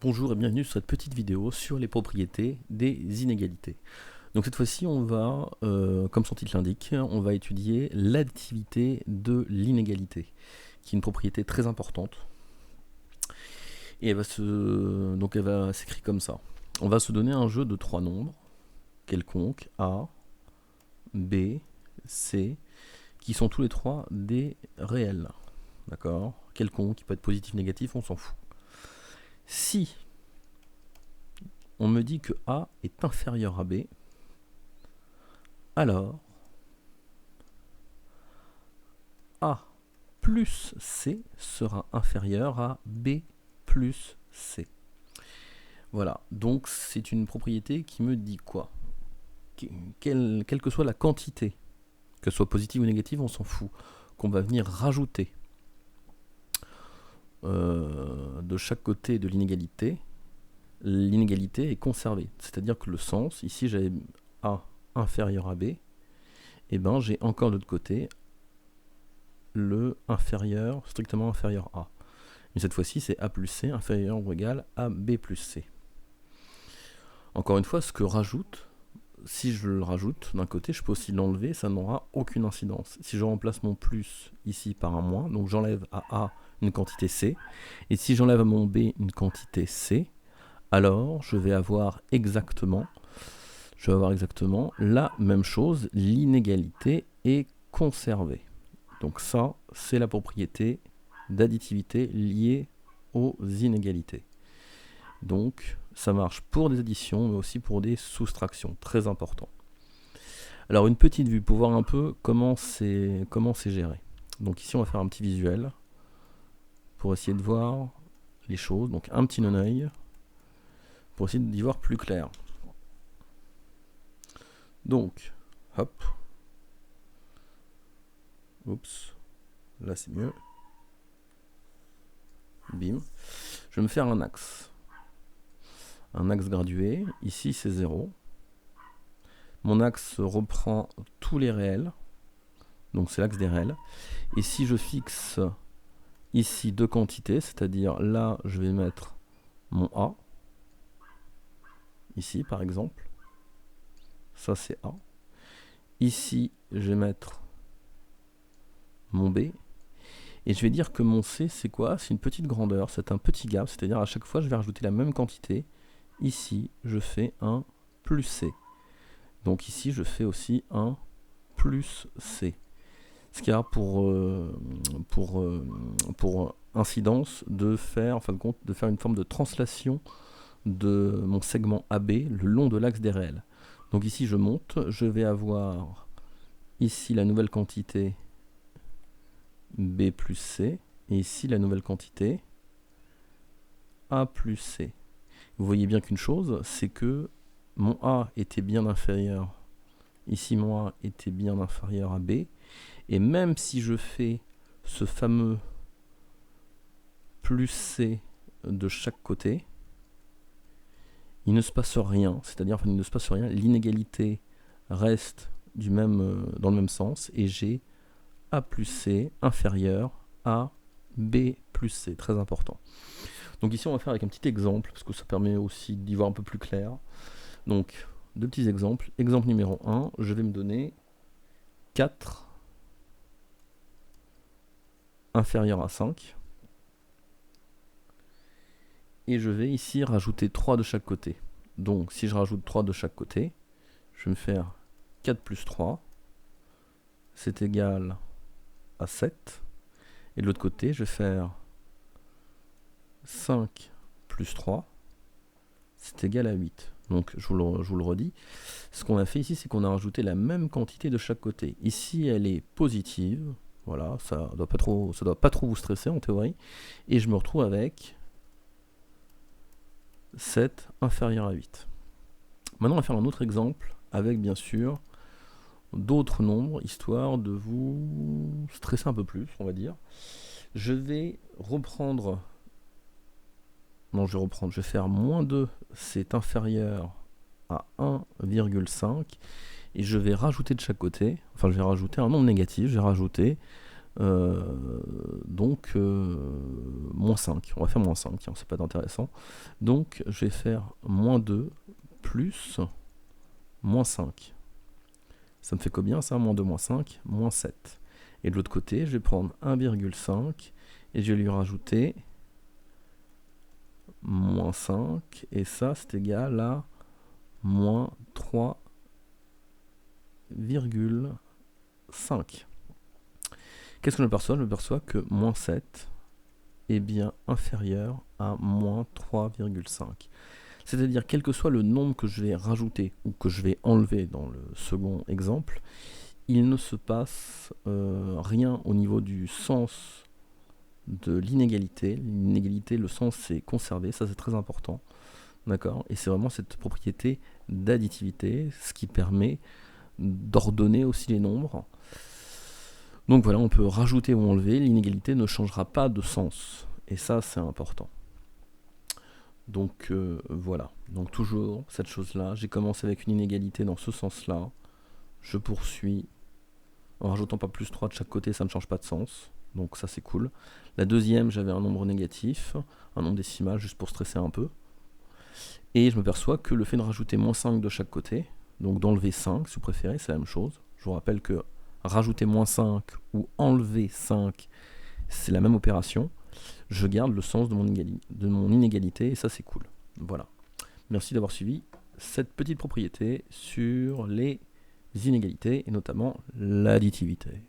Bonjour et bienvenue sur cette petite vidéo sur les propriétés des inégalités. Donc cette fois-ci on va, comme son titre l'indique, on va étudier l'additivité de l'inégalité, qui est une propriété très importante. Et elle va s'écrire comme ça. On va se donner un jeu de trois nombres, quelconques, A, B, C, qui sont tous les trois des réels. D'accord? Quelconque, qui peut être positif, négatif, on s'en fout. Si on me dit que A est inférieur à B, alors A plus C sera inférieur à B plus C. Voilà, donc c'est une propriété qui me dit quoi? Quelle que soit la quantité, que ce soit positive ou négative, on s'en fout, qu'on va venir rajouter de chaque côté de l'inégalité, l'inégalité est conservée. C'est-à-dire que le sens, ici j'ai A inférieur à B, et ben j'ai encore de l'autre côté le inférieur, strictement inférieur à. Mais cette fois-ci, c'est A plus C inférieur ou égal à B plus C. Encore une fois, ce que rajoute, si je le rajoute d'un côté, je peux aussi l'enlever, ça n'aura aucune incidence. Si je remplace mon plus ici par un moins, donc j'enlève à A une quantité C, et si j'enlève à mon B une quantité C, alors je vais avoir exactement la même chose, l'inégalité est conservée. Donc ça, c'est la propriété d'additivité liée aux inégalités. Donc ça marche pour des additions, mais aussi pour des soustractions, très important. Alors une petite vue pour voir un peu comment c'est géré. Donc ici on va faire un petit visuel pour essayer de voir les choses. Donc un petit non-œil pour essayer d'y voir plus clair. Donc, hop. Oups. Là c'est mieux. Bim. Je vais me faire un axe. Un axe gradué. Ici c'est 0. Mon axe reprend tous les réels. Donc c'est l'axe des réels. Et si je fixe ici deux quantités, c'est-à-dire là je vais mettre mon A. Ici par exemple. Ça c'est A. Ici je vais mettre mon B. Et je vais dire que mon C, c'est quoi? C'est une petite grandeur, c'est un petit gap, c'est-à-dire à chaque fois, je vais rajouter la même quantité. Ici, je fais un plus C. Donc ici, je fais aussi un plus C. Ce qui a pour incidence de faire, en fin de compte, de faire une forme de translation de mon segment AB le long de l'axe des réels. Donc ici, je monte, je vais avoir ici la nouvelle quantité B plus C, et ici la nouvelle quantité A plus C. Vous voyez bien qu'une chose, c'est que mon A était bien inférieur, ici mon A était bien inférieur à B, et même si je fais ce fameux plus C de chaque côté, il ne se passe rien, c'est-à-dire il ne se passe rien, l'inégalité reste dans le même sens, et j'ai A plus C inférieur à B plus C, très important. Donc ici on va faire avec un petit exemple, parce que ça permet aussi d'y voir un peu plus clair. Donc, deux petits exemples. Exemple numéro 1, je vais me donner 4 inférieur à 5. Et je vais ici rajouter 3 de chaque côté. Donc si je rajoute 3 de chaque côté, je vais me faire 4 plus 3, c'est égal à 7. Et de l'autre côté, je vais faire 5 plus 3, c'est égal à 8. Donc je vous le redis, ce qu'on a fait ici, c'est qu'on a rajouté la même quantité de chaque côté. Ici, elle est positive, voilà, ça doit pas trop vous stresser en théorie. Et je me retrouve avec 7 inférieur à 8. Maintenant, on va faire un autre exemple avec bien sûr d'autres nombres, histoire de vous stresser un peu plus, on va dire. Je vais faire moins 2, c'est inférieur à 1,5, et je vais rajouter de chaque côté, enfin je vais rajouter un nombre négatif, je vais rajouter Donc, moins 5. On va faire moins 5, tiens, c'est pas intéressant. Donc, je vais faire moins 2 plus moins 5. Ça me fait combien ça? Moins 2, moins 5, moins 7. Et de l'autre côté, je vais prendre 1,5 et je vais lui rajouter moins 5. Et ça, c'est égal à moins 3,5. Qu'est-ce que je m'aperçois? Je m'aperçois que moins 7 est bien inférieur à moins 3,5. C'est-à-dire, quel que soit le nombre que je vais rajouter ou que je vais enlever dans le second exemple, il ne se passe rien au niveau du sens de l'inégalité. L'inégalité, le sens c'est conservé, ça c'est très important. D'accord? Et c'est vraiment cette propriété d'additivité, ce qui permet d'ordonner aussi les nombres. Donc voilà, on peut rajouter ou enlever, l'inégalité ne changera pas de sens. Et ça, c'est important. Donc voilà, donc toujours cette chose-là, j'ai commencé avec une inégalité dans ce sens-là, je poursuis, en rajoutant pas plus 3 de chaque côté, ça ne change pas de sens, donc ça c'est cool. La deuxième, j'avais un nombre négatif, un nombre décimal, juste pour stresser un peu, et je me perçois que le fait de rajouter moins 5 de chaque côté, donc d'enlever 5 si vous préférez, c'est la même chose. Je vous rappelle que rajouter moins 5 ou enlever 5, c'est la même opération. Je garde le sens de mon inégalité et ça c'est cool. Voilà. Merci d'avoir suivi cette petite propriété sur les inégalités et notamment l'additivité.